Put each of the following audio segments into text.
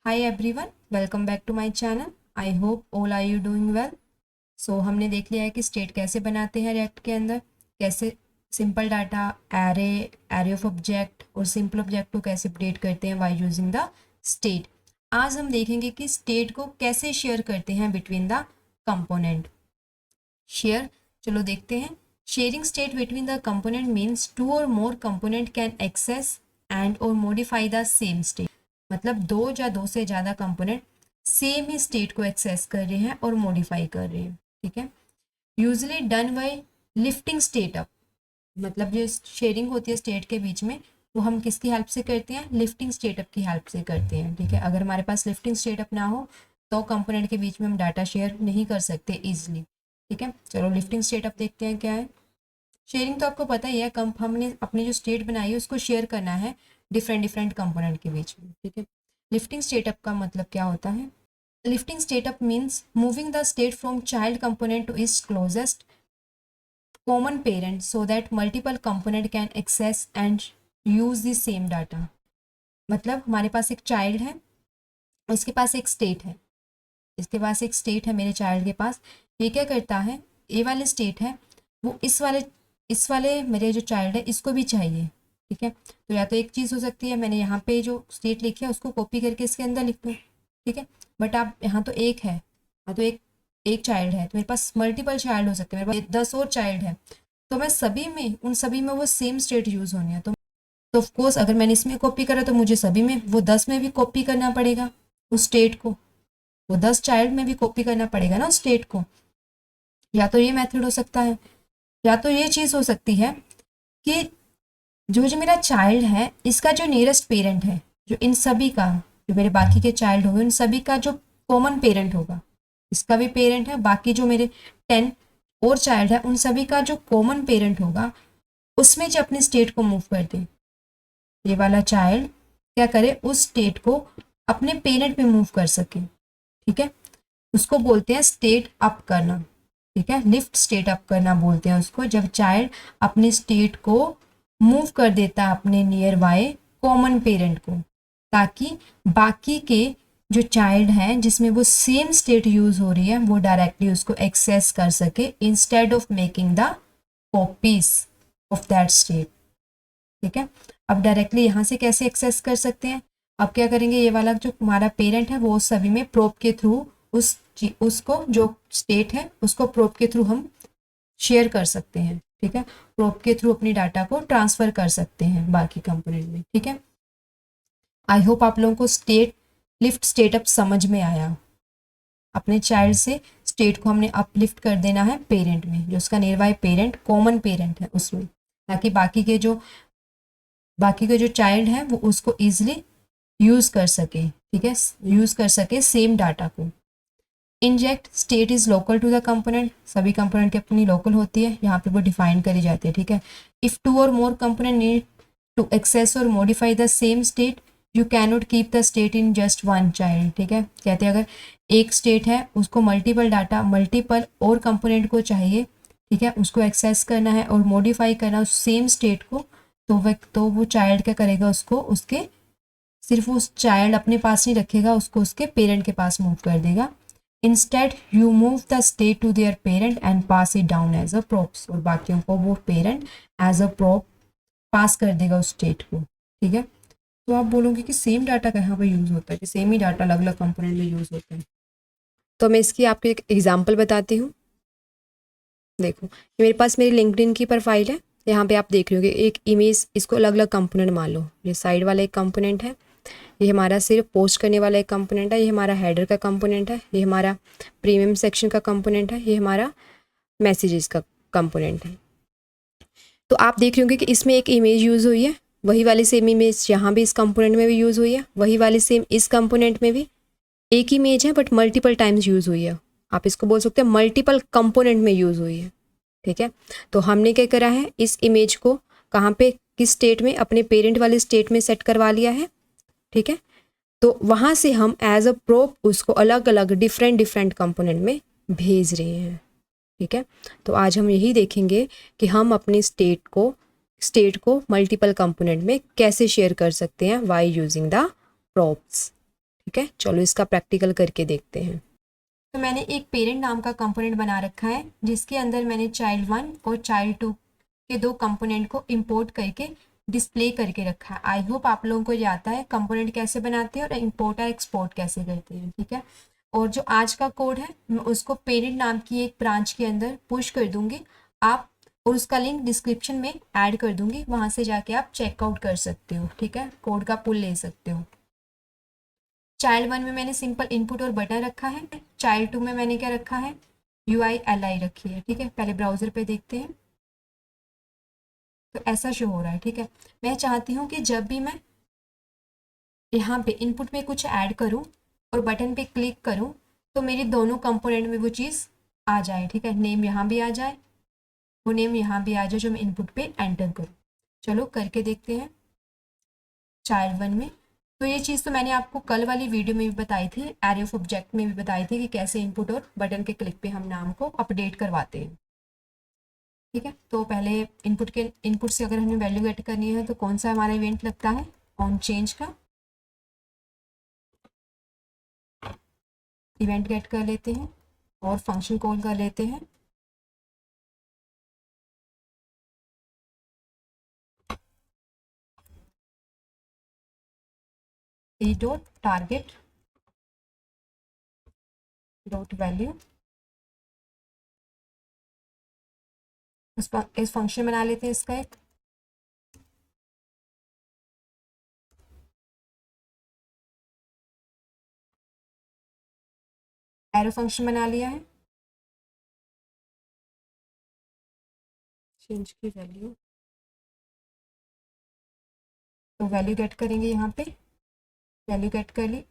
Hi everyone, welcome back to my channel. I hope all are you doing well. So हमने देख लिया है कि स्टेट कैसे बनाते हैं रिएक्ट के अंदर, कैसे simple data, array, array of object और सिंपल ऑब्जेक्ट को कैसे अपडेट करते हैं बाय यूजिंग द स्टेट। आज हम देखेंगे कि स्टेट को कैसे शेयर करते हैं बिटवीन द कंपोनेंट। शेयर, चलो देखते हैं। Sharing state between the component means two or more component can access and or modify the same state. मतलब दो या दो से ज़्यादा कंपोनेंट सेम ही स्टेट को एक्सेस कर रहे हैं और मॉडिफाई कर रहे हैं। ठीक है, usually done by lifting state up. मतलब जो शेयरिंग होती है स्टेट के बीच में, वो हम किसकी हेल्प से करते हैं? लिफ्टिंग स्टेट अप की हेल्प से करते हैं। ठीक है, अगर हमारे पास लिफ्टिंग स्टेट अप ना हो तो कंपोनेंट के बीच में हम डाटा शेयर नहीं कर सकते इजिली। ठीक है, चलो लिफ्टिंग स्टेट अप देखते हैं क्या है। शेयरिंग तो आपको पता ही है, हमने अपनी जो स्टेट बनाई है उसको शेयर करना है डिफरेंट डिफरेंट कंपोनेंट के बीच में। ठीक है, लिफ्टिंग स्टेट अप का मतलब क्या होता है? Lifting state up means moving the state from child component to its closest common parent so that multiple component can access and use the same data. मतलब हमारे पास एक चाइल्ड है, उसके पास एक स्टेट है, इसके पास एक स्टेट है मेरे चाइल्ड के पास। ये क्या करता है, ए वाले स्टेट है वो इस वाले मेरे जो चाइल्ड है इसको भी चाहिए। ठीक है, तो या तो एक चीज़ हो सकती है, मैंने यहाँ पे जो स्टेट लिखी है उसको कॉपी करके इसके अंदर लिख दूँ। ठीक है, बट आप यहाँ तो एक है, हाँ तो एक चाइल्ड है, तो मेरे पास मल्टीपल चाइल्ड हो सकते हैं, मेरे पास 10 और चाइल्ड है, तो मैं सभी में उन सभी में वो सेम स्टेट यूज़ होनी है। तो ऑफकोर्स अगर मैंने इसमें कॉपी करा तो मुझे सभी में वो 10 में भी कॉपी करना पड़ेगा उस स्टेट को, वो 10 चाइल्ड में भी कॉपी करना पड़ेगा ना स्टेट को। या तो ये मेथड हो सकता है, या तो ये चीज़ हो सकती है कि जो जो मेरा चाइल्ड है इसका जो नियरेस्ट पेरेंट है, जो इन सभी का, जो मेरे बाकी के चाइल्ड होंगे उन सभी का जो कॉमन पेरेंट होगा, इसका भी पेरेंट है, बाकी जो मेरे 10 और चाइल्ड है उन सभी का जो कॉमन पेरेंट होगा उसमें जो अपनी स्टेट को मूव कर दे। ये वाला चाइल्ड क्या करे, उस स्टेट को अपने पेरेंट में मूव कर सके। ठीक है, उसको बोलते हैं स्टेट अप करना। ठीक है, लिफ्ट स्टेट अप करना बोलते हैं उसको, जब चाइल्ड अपनी स्टेट को मूव कर देता है अपने नियर बाय कॉमन पेरेंट को, ताकि बाकी के जो चाइल्ड हैं जिसमें वो सेम स्टेट यूज हो रही है वो डायरेक्टली उसको एक्सेस कर सके instead of making the copies of that state. ठीक है, अब डायरेक्टली यहाँ से कैसे एक्सेस कर सकते हैं? अब क्या करेंगे, ये वाला जो हमारा पेरेंट है वो सभी में प्रोब के थ्रू उसको जो स्टेट है उसको प्रोब के थ्रू हम शेयर कर सकते हैं। ठीक है, प्रोब के थ्रू अपनी डाटा को ट्रांसफर कर सकते हैं बाकी कंपोनेंट में। ठीक है, आई होप आप लोगों को लिफ्ट स्टेट अप समझ में आया। अपने चाइल्ड से स्टेट को हमने अपलिफ्ट कर देना है पेरेंट में, जो उसका near by parent common parent है उसमें, ताकि बाकी के जो चाइल्ड है वो उसको ईजिली यूज कर सके। ठीक है, यूज कर सके सेम डाटा को। Inject state is local to the component, सभी कंपोनेंट की अपनी लोकल होती है, यहाँ पे वो डिफाइन करी जाती है। ठीक है, if two or more component need to access और modify the same state you can not keep the state in just one child. ठीक है, कहते हैं अगर एक स्टेट है उसको मल्टीपल डाटा, मल्टीपल और कंपोनेंट को चाहिए, ठीक है, उसको एक्सेस करना है और मॉडिफाई करना उस सेम स्टेट को, तो वो चाइल्ड क्या करेगा, उसको उसके सिर्फ उस चाइल्ड अपने पास नहीं रखेगा, उसको उसके पेरेंट के पास मूव कर देगा। Instead you move the state to their parent and pass it down as a props, और बाकियों को वो parent as a prop pass कर देगा उस स्टेट को। ठीक है, तो आप बोलोगे कि सेम डाटा कहाँ पर यूज़ होता है, कि सेम ही डाटा अलग अलग कंपोनेंट में यूज़ होता है। तो मैं इसकी आपको एक एग्जाम्पल बताती हूँ। देखो, ये मेरे पास मेरी लिंक्डइन की प्रोफाइल है, यहाँ पे आप देख रहे हो एक इमेज, इसको अलग अलग कंपोनेंट मान लो। ये साइड वाला एक कंपोनेंट है, ये हमारा सिर्फ पोस्ट करने वाला एक कंपोनेंट है, ये हमारा हेडर का कंपोनेंट है, ये हमारा प्रीमियम सेक्शन का कंपोनेंट है, ये हमारा मैसेजेस का कंपोनेंट है। तो आप देख रहे होंगे कि इसमें एक इमेज यूज़ हुई है, वही वाली सेम इमेज यहाँ भी इस कंपोनेंट में भी यूज़ हुई है, वही वाली सेम इस कंपोनेंट में भी एक इमेज है बट मल्टीपल टाइम्स यूज़ हुई है। आप इसको बोल सकते हैं मल्टीपल कंपोनेंट में यूज़ हुई है। ठीक है, तो हमने क्या करा है, इस इमेज को कहाँ पे, किस स्टेट में, अपने पेरेंट वाले स्टेट में सेट करवा लिया है। ठीक है, तो वहाँ से हम एज अ प्रोप उसको अलग अलग डिफरेंट कंपोनेंट में भेज रहे हैं। ठीक है, तो आज हम यही देखेंगे कि हम अपनी स्टेट को मल्टीपल कंपोनेंट में कैसे शेयर कर सकते हैं बाय यूजिंग द प्रोप्स। ठीक है, चलो इसका प्रैक्टिकल करके देखते हैं। तो मैंने एक पेरेंट नाम का कंपोनेंट बना रखा है जिसके अंदर मैंने चाइल्ड 1 और चाइल्ड 2 के दो कंपोनेंट को इंपोर्ट करके डिस्प्ले करके रखा है। आई होप आप लोगों को ये आता है कंपोनेंट कैसे बनाते हैं और इंपोर्ट और एक्सपोर्ट कैसे करते हैं। ठीक है, और जो आज का कोड है मैं उसको पेरेंट नाम की एक ब्रांच के अंदर पुश कर दूंगी आप, और उसका लिंक डिस्क्रिप्शन में ऐड कर दूंगी, वहां से जाके आप चेकआउट कर सकते हो। ठीक है, कोड का पुल ले सकते हो। चाइल्ड 1 में मैंने सिंपल इनपुट और बटन रखा है, चाइल्ड 2 में मैंने क्या रखा है, UILI रखी है। ठीक है, पहले ब्राउजर पे देखते हैं, तो ऐसा शो हो रहा है। ठीक है, मैं चाहती हूँ कि जब भी मैं यहाँ पे इनपुट में कुछ ऐड करूँ और बटन पे क्लिक करूँ तो मेरी दोनों कंपोनेंट में वो चीज़ आ जाए। ठीक है, नेम यहाँ भी आ जाए, वो नेम यहाँ भी आ जाए जो मैं इनपुट पे एंटर करूँ। चलो करके देखते हैं चाइल्ड 1 में। तो ये चीज़ तो मैंने आपको कल वाली वीडियो में भी बताई थी, एरे ऑफ ऑब्जेक्ट में भी बताई थी कि कैसे इनपुट और बटन के क्लिक पे हम नाम को अपडेट करवाते हैं। ठीक है, तो पहले इनपुट से अगर हमें वैल्यू गेट करनी है तो कौन सा हमारा इवेंट लगता है, ऑन चेंज का इवेंट गेट कर लेते हैं और फंक्शन कॉल कर लेते हैं। E dot target dot value, इस फंक्शन बना लेते हैं इसका एक। एरो फंक्शन बना लिया है, चेंज की वैल्यू, तो वैल्यू गेट करेंगे यहाँ पे, वैल्यू गेट कर ली।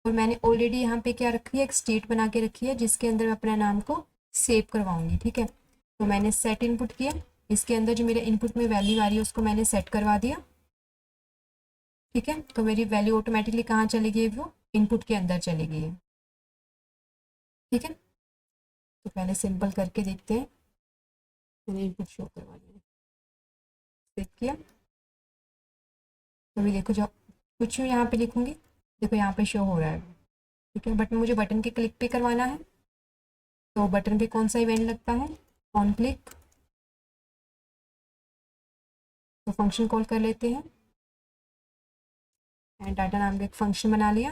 और मैंने ऑलरेडी यहाँ पे क्या रखी है, एक स्टेट बना के रखी है जिसके अंदर मैं अपना नाम को सेव करवाऊंगी। ठीक है, तो मैंने सेट इनपुट किया, इसके अंदर जो मेरे इनपुट में वैल्यू आ रही है उसको मैंने सेट करवा दिया। ठीक है, तो मेरी वैल्यू ऑटोमेटिकली कहाँ चली गई, वो इनपुट के अंदर चली गई है। ठीक है, तो पहले सिंपल करके देखते हैं, मैंने इनपुट शो करवा दिया, सेव किया। तो अभी देखो जब कुछ भी यहाँ पे लिखूंगी, देखो यहाँ पे शो हो रहा है। ठीक है, बट मुझे बटन के क्लिक पे करवाना है, तो बटन पे कौन सा इवेंट लगता है, ऑन क्लिक। तो फंक्शन कॉल कर लेते हैं एंड डाटा नाम का एक फंक्शन बना लिया।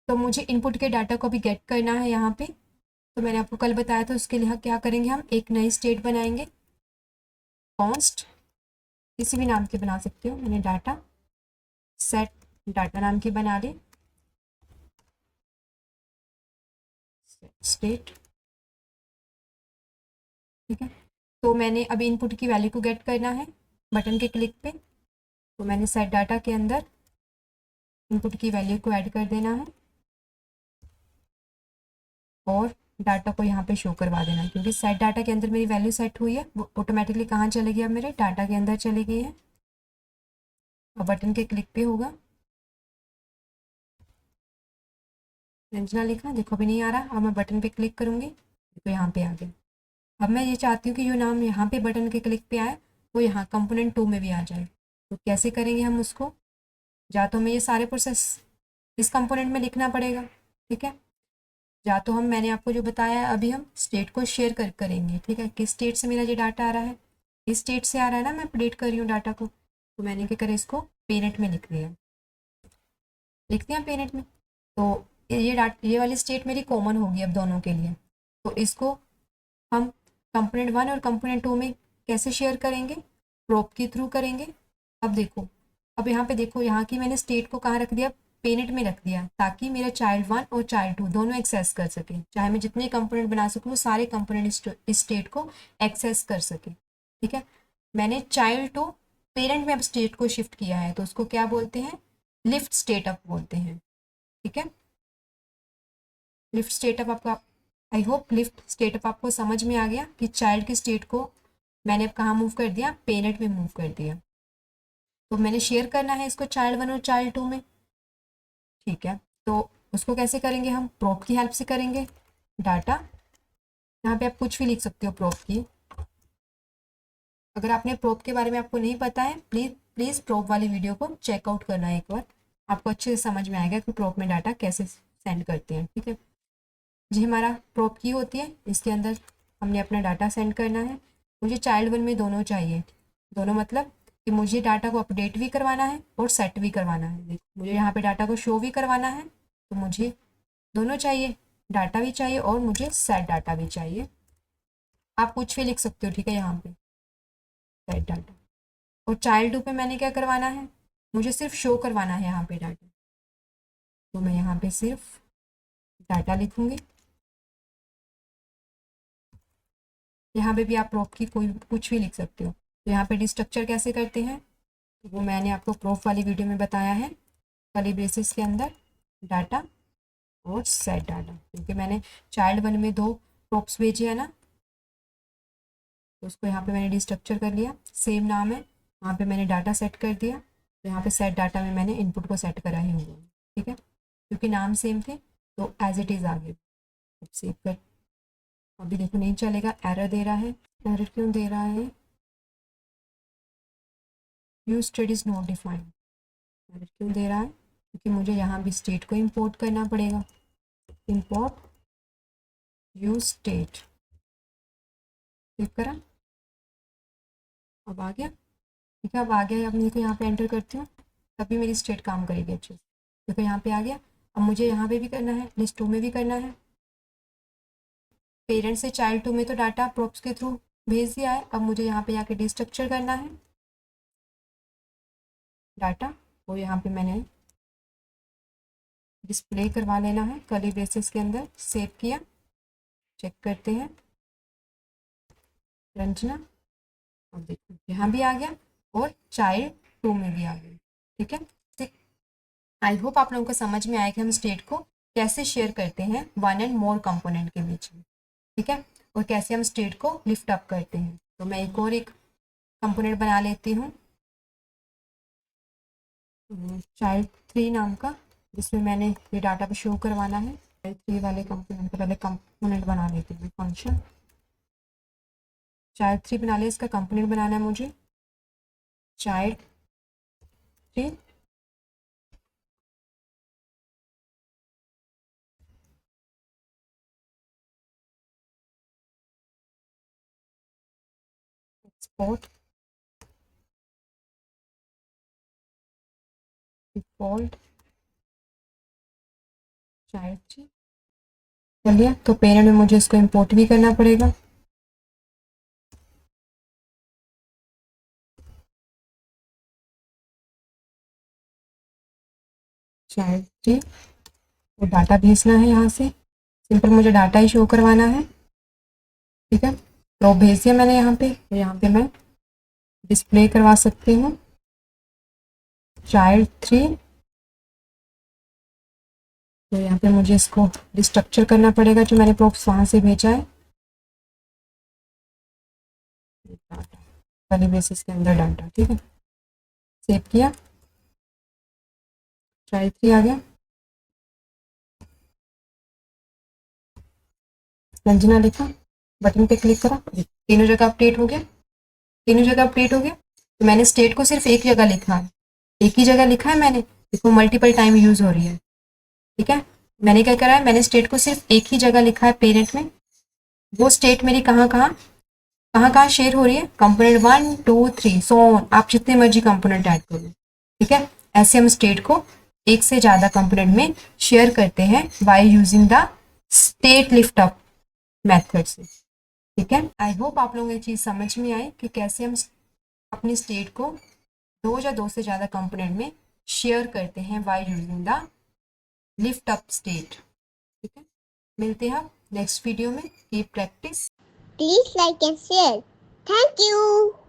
तो मुझे इनपुट के डाटा को भी गेट करना है यहाँ पे, तो मैंने आपको कल बताया था, उसके लिए क्या करेंगे, हम एक नई स्टेट बनाएंगे, कॉन्स्ट, किसी भी नाम की बना सकते हो, मैंने डाटा सेट डाटा नाम की बना ली, स्टेट। ठीक है, तो मैंने अभी इनपुट की वैल्यू को गेट करना है बटन के क्लिक पे, तो मैंने सेट डाटा के अंदर इनपुट की वैल्यू को ऐड कर देना है और डाटा को यहाँ पे शो करवा देना, क्योंकि सेट डाटा के अंदर मेरी वैल्यू सेट हुई है, वो ऑटोमेटिकली कहाँ चलेगी, अब मेरे डाटा के अंदर चली गई है। और बटन के क्लिक पे होगा, रंजना लिखा, देखो अभी नहीं आ रहा, अब मैं बटन पे क्लिक करूँगी तो यहाँ पे आ गया। अब मैं ये चाहती हूँ कि जो नाम यहाँ पे बटन के क्लिक पे आए वो यहाँ कंपोनेंट 2 में भी आ जाए। तो कैसे करेंगे हम उसको, या तो हमें ये सारे प्रोसेस इस कंपोनेंट में लिखना पड़ेगा। ठीक है, या तो हम, मैंने आपको जो बताया है, अभी हम स्टेट को शेयर करेंगे। ठीक है, किस स्टेट से मेरा ये डाटा आ रहा है, इस स्टेट से आ रहा है ना, मैं अपडेट कर रही हूँ डाटा को, तो मैंने क्या करा, इसको पेरेंट में लिख दिया पेरेंट में। तो ये वाली स्टेट मेरी कॉमन होगी अब दोनों के लिए। तो इसको हम कंपोनेंट 1 और कंपोनेंट 2 में कैसे शेयर करेंगे, प्रोप के थ्रू करेंगे। अब देखो, अब यहाँ पे देखो, यहाँ की मैंने स्टेट को कहाँ रख दिया, पेरेंट में रख दिया, ताकि मेरा चाइल्ड 1 और चाइल्ड 2 दोनों एक्सेस कर सके, चाहे मैं जितने कंपोनेंट बना सकूँ वो सारे कंपोनेंट इस स्टेट को एक्सेस कर सके। ठीक है, मैंने चाइल्ड 2 पेरेंट में अब स्टेट को शिफ्ट किया है, तो उसको क्या बोलते हैं, लिफ्ट स्टेट अप बोलते हैं। ठीक है, लिफ्ट स्टेट अप आपका, I hope lift state up आपको समझ में आ गया कि चाइल्ड की स्टेट को मैंने अब कहाँ मूव कर दिया, पेरेंट में मूव कर दिया। तो मैंने शेयर करना है इसको चाइल्ड 1 और चाइल्ड 2 में। ठीक है, तो उसको कैसे करेंगे, हम प्रोप की हेल्प से करेंगे। डाटा, यहाँ पे आप कुछ भी लिख सकते हो प्रोप की, अगर आपने प्रोप के बारे में आपको नहीं पता है, प्लीज़ प्रोप वाली वीडियो को चेकआउट करना एक बार, आपको अच्छे से समझ में आएगा कि प्रोप में डाटा कैसे सेंड करते हैं। ठीक है, जी हमारा प्रोप की होती है, इसके अंदर हमने अपना डाटा सेंड करना है। मुझे चाइल्ड वन में दोनों चाहिए। दोनों मतलब कि मुझे डाटा को अपडेट भी करवाना है और सेट भी करवाना है। देखो मुझे यहाँ पे डाटा को शो भी करवाना है, तो मुझे दोनों चाहिए, डाटा भी चाहिए और मुझे सेट डाटा भी चाहिए। आप कुछ भी लिख सकते हो, ठीक है, यहाँ पे सेट डाटा। और चाइल्ड टू पे मैंने क्या करवाना है, मुझे सिर्फ शो करवाना है यहाँ पे डाटा, तो मैं यहाँ पे सिर्फ डाटा लिखूंगी। यहाँ पे भी आप प्रोप की कोई कुछ भी लिख सकते हो। तो यहाँ पे डिस्ट्रक्चर कैसे करते हैं, तो वो मैंने आपको प्रोप वाली वीडियो में बताया है, कर्ली ब्रेसेस के अंदर डाटा और सेट डाटा। क्योंकि मैंने चाइल्ड वन में 2 प्रोप्स भेजे है ना, तो उसको यहाँ पे मैंने डिस्ट्रक्चर कर लिया, सेम नाम है, वहाँ पे मैंने डाटा सेट कर दिया, तो यहाँ पे सेट डाटा में मैंने इनपुट को सेट करा ही हुआ। ठीक है, क्योंकि नाम सेम थे तो एज इट इज़ आ गए। अब सेव कर, अभी देखो नहीं चलेगा, एरर दे रहा है। एरर क्यों दे रहा है, use state is not defined. Error क्यों दे रहा है, क्योंकि मुझे यहाँ भी स्टेट को इंपोर्ट करना पड़ेगा। इंपोर्ट यूज स्टेट, सेव करा, अब आ गया। ठीक है, अब आ गया। अब देखो यहाँ पे एंटर करती हूँ, तभी मेरी स्टेट काम करेगी अच्छे से। देखो यहाँ पे आ गया। अब मुझे यहाँ पे भी करना है, लिस्ट 2 में भी करना है। पेरेंट से चाइल्ड 2 में तो डाटा प्रोप्स के थ्रू भेज दिया है, अब मुझे यहाँ पे जाके डिस्ट्रक्चर करना है डाटा, वो यहाँ पे मैंने डिस्प्ले करवा लेना है कर्ली ब्रेसेस के अंदर। सेव किया, चेक करते हैं, रंजना, अब देखो यहाँ भी आ गया और चाइल्ड 2 में भी आ गया। ठीक है, आई होप आप लोगों को समझ में आया कि हम स्टेट को कैसे शेयर करते हैं वन एंड मोर कंपोनेंट के बीच में। ठीक है, और कैसे हम स्टेट को लिफ्ट अप करते हैं। तो मैं एक कंपोनेंट बना लेती हूँ चाइल्ड 3 नाम का, जिसमें मैंने ये डाटा पे शो करवाना है। चाइल्ड 3 वाले कंपोनेंट का पहले कंपोनेंट बना लेती हूँ, फंक्शन चाइल्ड 3 बना लिया, इसका कंपोनेंट बनाना है मुझे चाइल्ड 3। एक्सपोर्ट डिफॉल्ट चाइल्ड 3 कर लिया। तो पेरेंट में मुझे इसको इंपोर्ट भी करना पड़ेगा। चाइल्ड 3 वो डाटा भेजना है, यहाँ से सिंपल मुझे डाटा ही शो करवाना है। ठीक है, तो भेज दिया मैंने यहाँ पे, तो यहाँ पे मैं डिस्प्ले करवा सकती हूँ चाइल्ड 3। तो यहाँ पे मुझे इसको डिस्ट्रक्चर करना पड़ेगा, जो मैंने प्रोप्स वहाँ से भेजा है, वाली बेसिस के अंदर डाटा। ठीक है, सेव किया, चाइल्ड 3 आ गया, रंजना लिखा, बटन पे क्लिक करा, तीनों जगह अपडेट हो गया, तीनों जगह अपडेट हो गया। तो मैंने स्टेट को सिर्फ एक जगह लिखा है, एक ही जगह लिखा है मैंने, देखो मल्टीपल टाइम यूज हो रही है। ठीक है, मैंने क्या करा है, मैंने स्टेट को सिर्फ एक ही जगह लिखा है पेरेंट में। वो स्टेट मेरी कहाँ कहाँ शेयर हो रही है, कंपोनेंट 1 2 3 सो ऑन, आप जितने मर्जी कंपोनेंट ऐड करो। ठीक है, ऐसे हम स्टेट को एक से ज़्यादा कंपोनेंट में शेयर करते हैं by using the state lift up method से। ठीक है, आई होप आप लोगों को ये चीज़ समझ में आई कि कैसे हम अपनी स्टेट को 2 या 2 से ज़्यादा कंपोनेंट में शेयर करते हैं by using the lift up state. ठीक है, मिलते हैं नेक्स्ट वीडियो में, keep practice. Please like and share. Thank you.